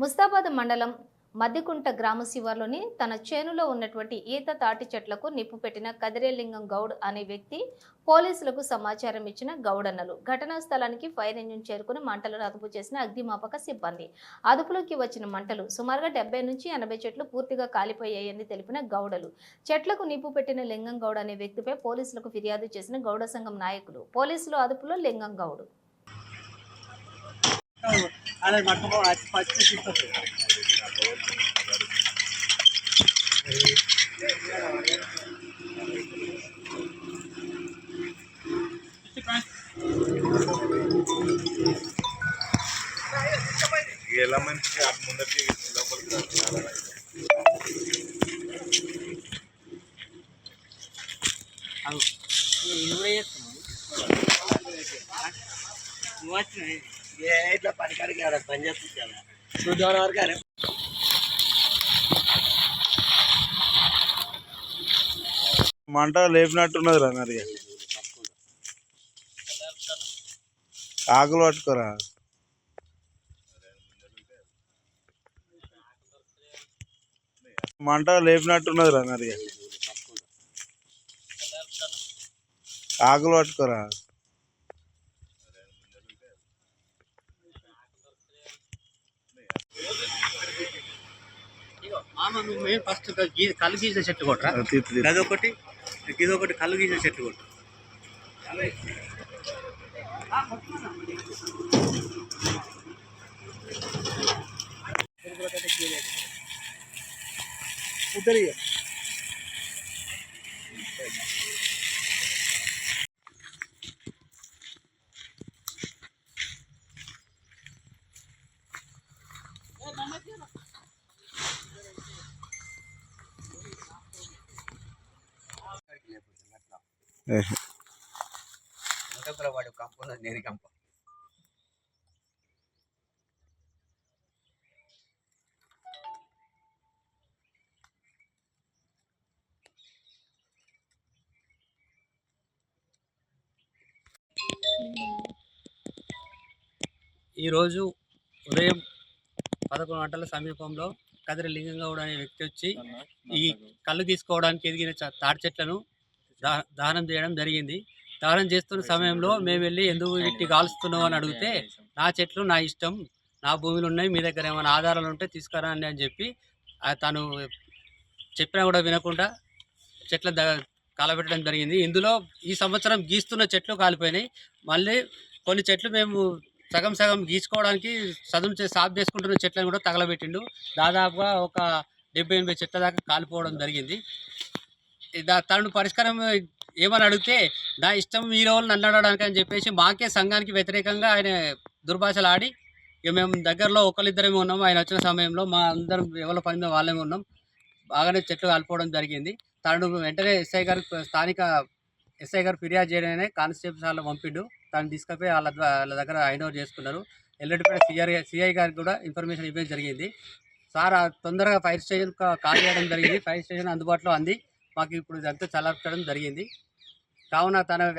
ముస్తాబాద్ మండలం మద్దికుంట గ్రామ శివార్లోని తన చేనులో ఉన్నటువంటి ఈత తాటి చెట్లకు నిప్పు పెట్టిన కదిరేలింగం గౌడ్ అనే వ్యక్తి పోలీసులకు సమాచారం ఇచ్చిన గౌడన్నలు ఘటనా స్థలానికి ఫైర్ ఇంజిన్ చేరుకుని మంటలను అదుపు చేసిన అగ్నిమాపక సిబ్బంది. అదుపులోకి వచ్చిన మంటలు సుమారుగా 70 నుంచి 80 చెట్లు పూర్తిగా కాలిపోయాయని తెలిపిన గౌడలు చెట్లకు నిప్పు పెట్టిన లింగం గౌడ్ అనే వ్యక్తిపై పోలీసులకు ఫిర్యాదు చేసిన గౌడ సంఘం నాయకులు. పోలీసులు అదుపులో లింగం గౌడ్. ఎలా మంచి ముందరికి లోపలికి ఇట్లా పనికాడికి పని చేస్తుంది చూద్దాం వరకు మంట లేపినట్టున్నది రా మరి ఆకులు పట్టుకోరా మంట లేపినట్టున్నది రా మరి ఆకులు పట్టుకోరా ఫస్ట్ కళ్ళు గీసిన చెట్టు కొట్టరా అదొకటి ఇదొకటి కళ్ళు గీసిన చెట్టు కొట్టు వాడు కంప నేను కంప ఈరోజు ఉదయం 11 గంటల సమీపంలో కదిరి లింగంగౌడ్ అనే వ్యక్తి వచ్చి ఈ కళ్ళు తీసుకోవడానికి ఎదిగిన తాటి చెట్లను దానం చేయడం జరిగింది. దానం చేస్తున్న సమయంలో మేము వెళ్ళి ఎందుకు ఇట్టి కాలుస్తున్నావు అని అడిగితే నా చెట్లు నా ఇష్టం, నా భూములు ఉన్నాయి, మీ దగ్గర ఏమైనా ఆధారాలు ఉంటే తీసుకురండి అని చెప్పి తను చెప్పినా కూడా వినకుండా చెట్ల కాలబెట్టడం జరిగింది. ఇందులో ఈ సంవత్సరం గీస్తున్న చెట్లు కాలిపోయినాయి. మళ్ళీ కొన్ని చెట్లు మేము సగం సగం గీసుకోవడానికి సాఫ్ చేసుకుంటున్న చెట్లను కూడా తగలబెట్టిండు. దాదాపుగా ఒక 70-80 చెట్ల దాకా కాలిపోవడం జరిగింది. తనను పరిష్కారం ఏమని అడిగితే నా ఇష్టం మీరు నన్ను అడగడానికి అని చెప్పేసి మాకే సంఘానికి వ్యతిరేకంగా ఆయన దుర్భాషలు ఆడి ఇక మేము దగ్గరలో ఒకరిద్దరమే ఉన్నాము. ఆయన వచ్చిన సమయంలో మా అందరం ఎవరి పని మీద వాళ్ళమే ఉన్నాం. బాగానే చెట్లు కాలిపోవడం జరిగింది. తను వెంటనే స్థానిక ఎస్ఐ గారు ఫిర్యాదు చేయడమే కానిస్టేబుల్ సార్లు పంపిండు. తను తీసుకుపోయి వాళ్ళ దగ్గర హ్యాండ్ ఓవర్ చేసుకున్నారు. ఎల్లడిపేట సిఐ గారికి కూడా ఇన్ఫర్మేషన్ ఇవ్వడం జరిగింది. సార్ తొందరగా ఫైర్ స్టేషన్ కాల్ చేయడం జరిగింది. ఫైర్ స్టేషన్ అందుబాటులో అంది. మాకు ఇప్పుడు ఇదంతా చల్లార్చడం జరిగింది. కావున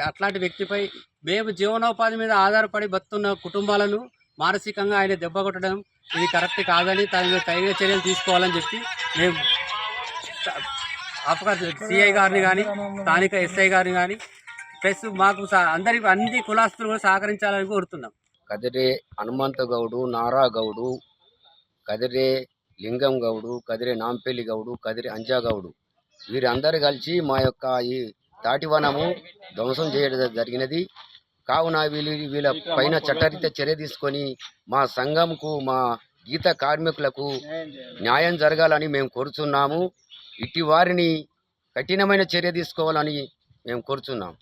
అట్లాంటి వ్యక్తిపై మేము జీవనోపాధి మీద ఆధారపడి బతున్న కుటుంబాలను మానసికంగా ఆయన దెబ్బ కొట్టడం ఇది కరెక్ట్ కాదని తన తగిన చర్యలు తీసుకోవాలని చెప్పి మేము సిఐ గారిని కానీ స్థానిక ఎస్ఐ గారిని కానీ ప్లస్ మాకు అన్ని కులాస్తులు కూడా సహకరించాలని కోరుతున్నాం. కదిరే హనుమంత గౌడు, నారా గౌడు, కదిరే లింగం గౌడు, కదిరే నాంపల్లి గౌడు, కదిరే అంజా గౌడు వీరందరూ కలిసి మా యొక్క ఈ తాటివనము ధ్వంసం చేయడం జరిగినది. కావున వీళ్ళ పైన చట్టరీత్యా చర్య తీసుకొని మా సంఘంకు, మా గీత కార్మికులకు న్యాయం జరగాలని మేము కోరుచున్నాము. ఇట్టి వారిని కఠినమైన చర్య తీసుకోవాలని మేము కోరుచున్నాము.